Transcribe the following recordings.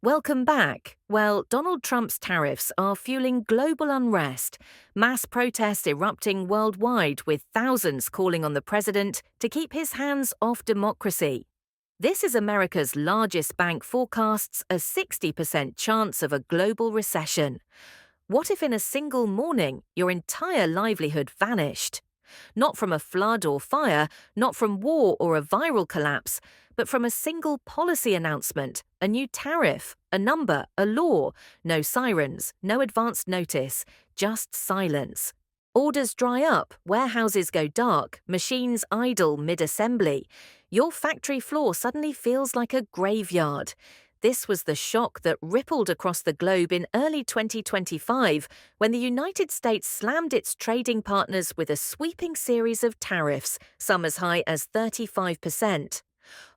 Welcome back. Well, Donald Trump's tariffs are fueling global unrest, mass protests erupting worldwide with thousands calling on the president to keep his hands off democracy. This is America's largest bank forecasts a 60% chance of a global recession. What if in a single morning your entire livelihood vanished? Not from a flood or fire, not from war or a viral collapse, but from a single policy announcement, a new tariff, a number, a law, no sirens, no advance notice, just silence. Orders dry up, warehouses go dark, machines idle mid-assembly. Your factory floor suddenly feels like a graveyard. This was the shock that rippled across the globe in early 2025 when the United States slammed its trading partners with a sweeping series of tariffs, some as high as 35%.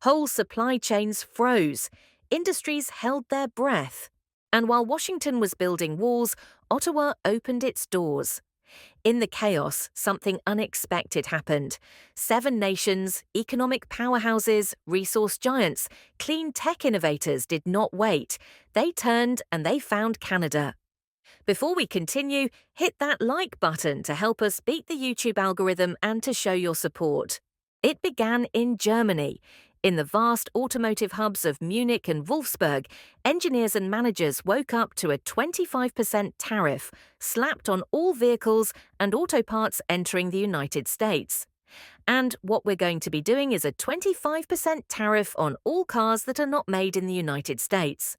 Whole supply chains froze. Industries held their breath. And while Washington was building walls, Ottawa opened its doors. In the chaos, something unexpected happened. 7 nations, economic powerhouses, resource giants, clean tech innovators did not wait. They turned and they found Canada. Before we continue, hit that like button to help us beat the YouTube algorithm and to show your support. It began in Germany. In the vast automotive hubs of Munich and Wolfsburg, engineers and managers woke up to a 25% tariff slapped on all vehicles and auto parts entering the United States. And what we're going to be doing is a 25% tariff on all cars that are not made in the United States.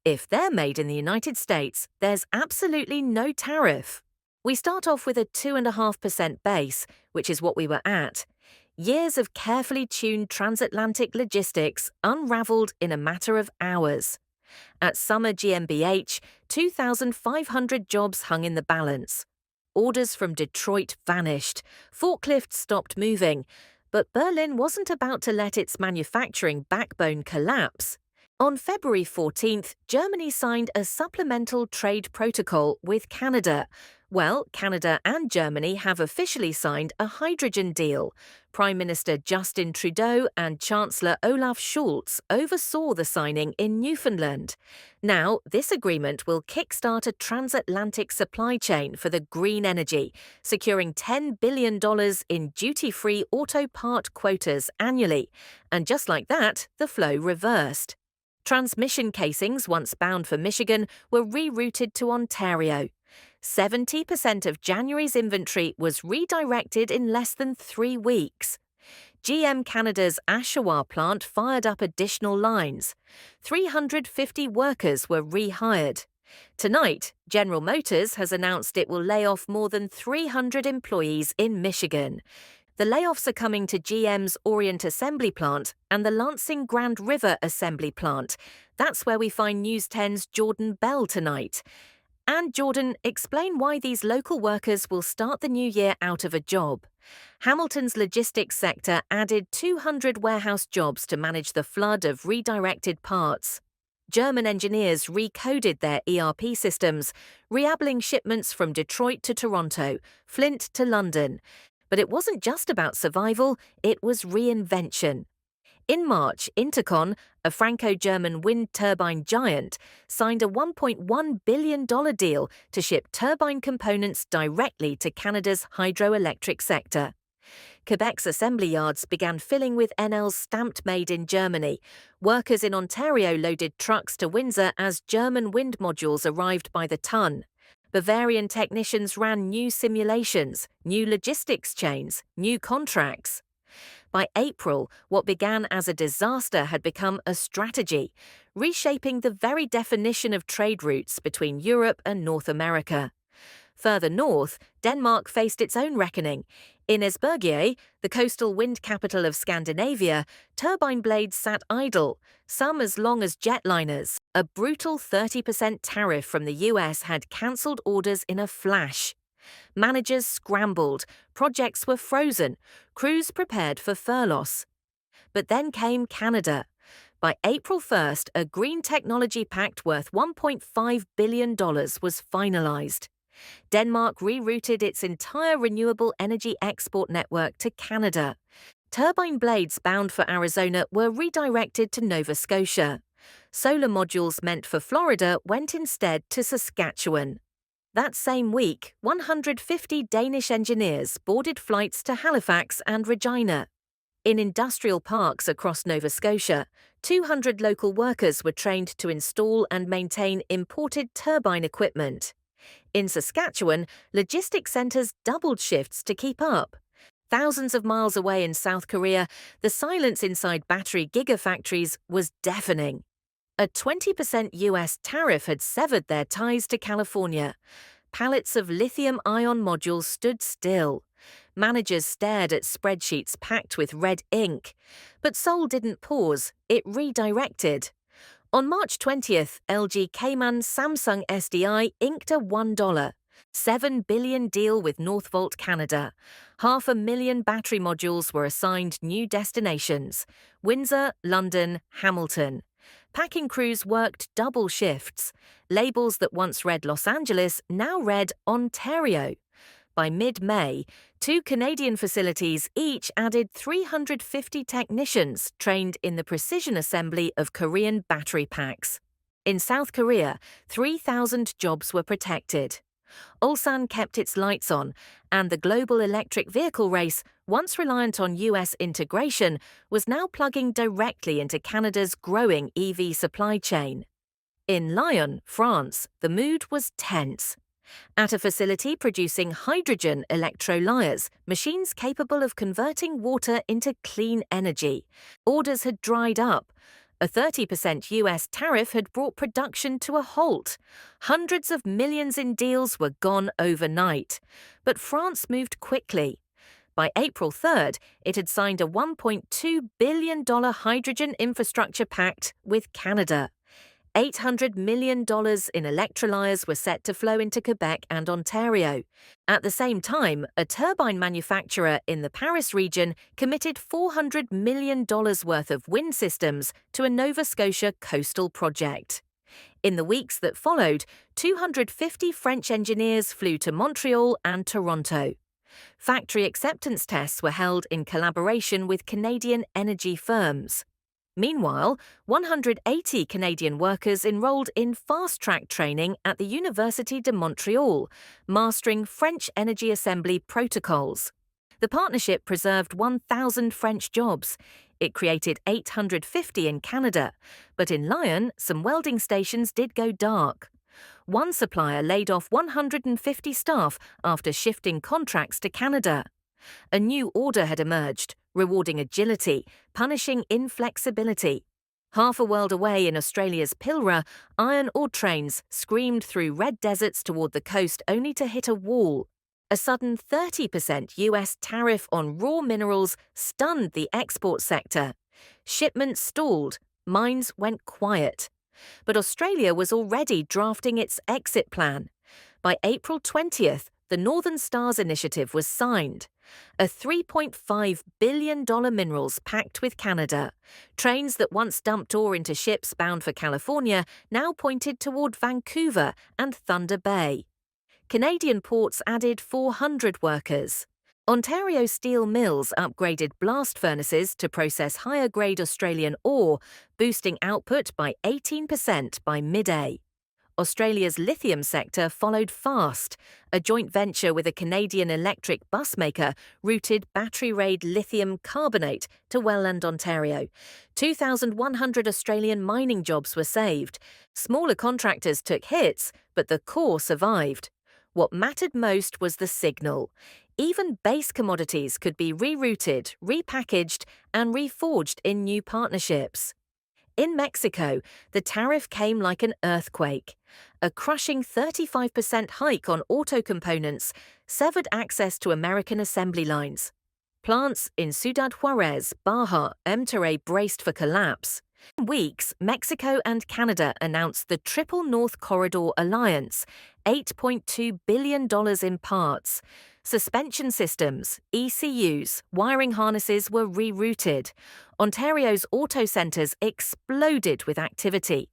If they're made in the United States, there's absolutely no tariff. We start off with a 2.5% base, which is what we were at. Years of carefully tuned transatlantic logistics unraveled in a matter of hours. At summer GmbH, 2,500 jobs hung in the balance. Orders from Detroit vanished. Forklifts stopped moving. But Berlin wasn't about to let its manufacturing backbone collapse. On February 14th, Germany signed a supplemental trade protocol with Canada. Well, Canada and Germany have officially signed a hydrogen deal. Prime Minister Justin Trudeau and Chancellor Olaf Scholz oversaw the signing in Newfoundland. Now, this agreement will kickstart a transatlantic supply chain for the green energy, securing $10 billion in duty-free auto part quotas annually. And just like that, the flow reversed. Transmission casings, once bound for Michigan, were rerouted to Ontario. 70% of January's inventory was redirected in less than 3 weeks. GM Canada's Oshawa plant fired up additional lines. 350 workers were rehired. Tonight, General Motors has announced it will lay off more than 300 employees in Michigan. The layoffs are coming to GM's Orient Assembly Plant and the Lansing Grand River Assembly Plant. That's where we find News 10's Jordan Bell tonight. And Jordan, explain why these local workers will start the new year out of a job. Hamilton's logistics sector added 200 warehouse jobs to manage the flood of redirected parts. German engineers recoded their ERP systems, reabling shipments from Detroit to Toronto, Flint to London. But it wasn't just about survival, it was reinvention. In March, Intercon, a Franco-German wind turbine giant, signed a $1.1 billion deal to ship turbine components directly to Canada's hydroelectric sector. Quebec's assembly yards began filling with NL's stamped made in Germany. Workers in Ontario loaded trucks to Windsor as German wind modules arrived by the ton. Bavarian technicians ran new simulations, new logistics chains, new contracts. By April, what began as a disaster had become a strategy, reshaping the very definition of trade routes between Europe and North America. Further north, Denmark faced its own reckoning. In Esbjerg, the coastal wind capital of Scandinavia, turbine blades sat idle, some as long as jetliners. A brutal 30% tariff from the US had cancelled orders in a flash. Managers scrambled, projects were frozen, crews prepared for furloughs. But then came Canada. By April 1st, a green technology pact worth $1.5 billion was finalised. Denmark rerouted its entire renewable energy export network to Canada. Turbine blades bound for Arizona were redirected to Nova Scotia. Solar modules meant for Florida went instead to Saskatchewan. That same week, 150 Danish engineers boarded flights to Halifax and Regina. In industrial parks across Nova Scotia, 200 local workers were trained to install and maintain imported turbine equipment. In Saskatchewan, logistics centres doubled shifts to keep up. Thousands of miles away in South Korea, the silence inside battery gigafactories was deafening. A 20% US tariff had severed their ties to California. Pallets of lithium-ion modules stood still. Managers stared at spreadsheets packed with red ink. But Seoul didn't pause, it redirected. On March 20th, LG Cayman Samsung SDI inked a $1.7 billion deal with Northvolt Canada. 500,000 battery modules were assigned new destinations: Windsor, London, Hamilton. Packing crews worked double shifts. Labels that once read Los Angeles now read Ontario. By mid-May, 2 Canadian facilities each added 350 technicians trained in the precision assembly of Korean battery packs. In South Korea, 3,000 jobs were protected. Ulsan kept its lights on, and the global electric vehicle race, once reliant on US integration, was now plugging directly into Canada's growing EV supply chain. In Lyon, France, the mood was tense. At a facility producing hydrogen electrolyers, machines capable of converting water into clean energy, orders had dried up. A 30% US tariff had brought production to a halt. Hundreds of millions in deals were gone overnight. But France moved quickly. By April 3rd, it had signed a $1.2 billion hydrogen infrastructure pact with Canada. $800 million in electrolyers were set to flow into Quebec and Ontario. At the same time, a turbine manufacturer in the Paris region committed $400 million worth of wind systems to a Nova Scotia coastal project. In the weeks that followed, 250 French engineers flew to Montreal and Toronto. Factory acceptance tests were held in collaboration with Canadian energy firms. Meanwhile, 180 Canadian workers enrolled in fast-track training at the Université de Montréal, mastering French energy assembly protocols. The partnership preserved 1,000 French jobs. It created 850 in Canada, but in Lyon, some welding stations did go dark. One supplier laid off 150 staff after shifting contracts to Canada. A new order had emerged, rewarding agility, punishing inflexibility. Half a world away in Australia's Pilbara, iron ore trains screamed through red deserts toward the coast only to hit a wall. A sudden 30% US tariff on raw minerals stunned the export sector. Shipments stalled, mines went quiet. But Australia was already drafting its exit plan. By April 20th, the Northern Stars Initiative was signed. A $3.5 billion minerals pact with Canada. Trains that once dumped ore into ships bound for California now pointed toward Vancouver and Thunder Bay. Canadian ports added 400 workers. Ontario steel mills upgraded blast furnaces to process higher-grade Australian ore, boosting output by 18% by mid-May. Australia's lithium sector followed fast. A joint venture with a Canadian electric bus maker routed battery-grade lithium carbonate to Welland, Ontario. 2,100 Australian mining jobs were saved. Smaller contractors took hits, but the core survived. What mattered most was the signal. Even base commodities could be rerouted, repackaged, and reforged in new partnerships. In Mexico, the tariff came like an earthquake. A crushing 35% hike on auto components severed access to American assembly lines. Plants in Ciudad Juarez, Baja, Monterrey braced for collapse. In weeks, Mexico and Canada announced the Triple North Corridor Alliance, $8.2 billion in parts. Suspension systems, ECUs, wiring harnesses were rerouted. Ontario's auto centres exploded with activity.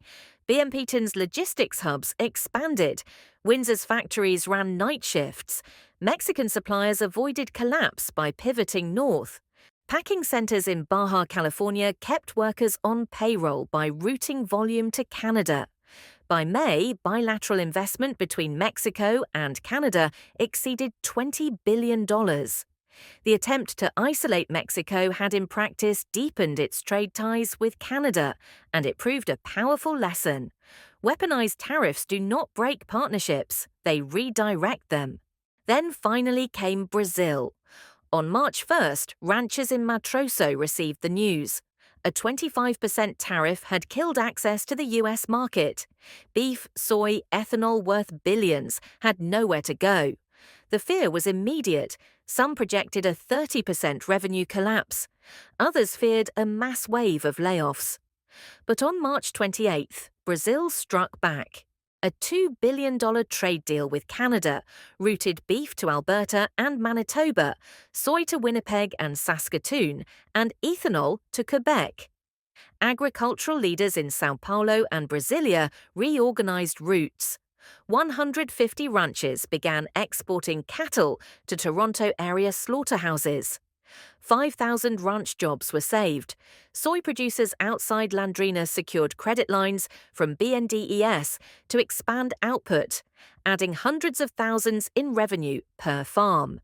BMPton's logistics hubs expanded. Windsor's factories ran night shifts. Mexican suppliers avoided collapse by pivoting north. Packing centers in Baja California kept workers on payroll by routing volume to Canada. By May, bilateral investment between Mexico and Canada exceeded $20 billion. The attempt to isolate Mexico had in practice deepened its trade ties with Canada, and it proved a powerful lesson. Weaponized tariffs do not break partnerships, they redirect them. Then finally came Brazil. On March 1st, ranchers in Matroso received the news. A 25% tariff had killed access to the US market. Beef, soy, ethanol worth billions had nowhere to go. The fear was immediate. Some projected a 30% revenue collapse. Others feared a mass wave of layoffs. But on March 28th, Brazil struck back. A $2 billion trade deal with Canada routed beef to Alberta and Manitoba, soy to Winnipeg and Saskatoon, and ethanol to Quebec. Agricultural leaders in Sao Paulo and Brasilia reorganized routes. 150 ranches began exporting cattle to Toronto area slaughterhouses. 5,000 ranch jobs were saved. Soy producers outside Landrina secured credit lines from BNDES to expand output, adding hundreds of thousands in revenue per farm.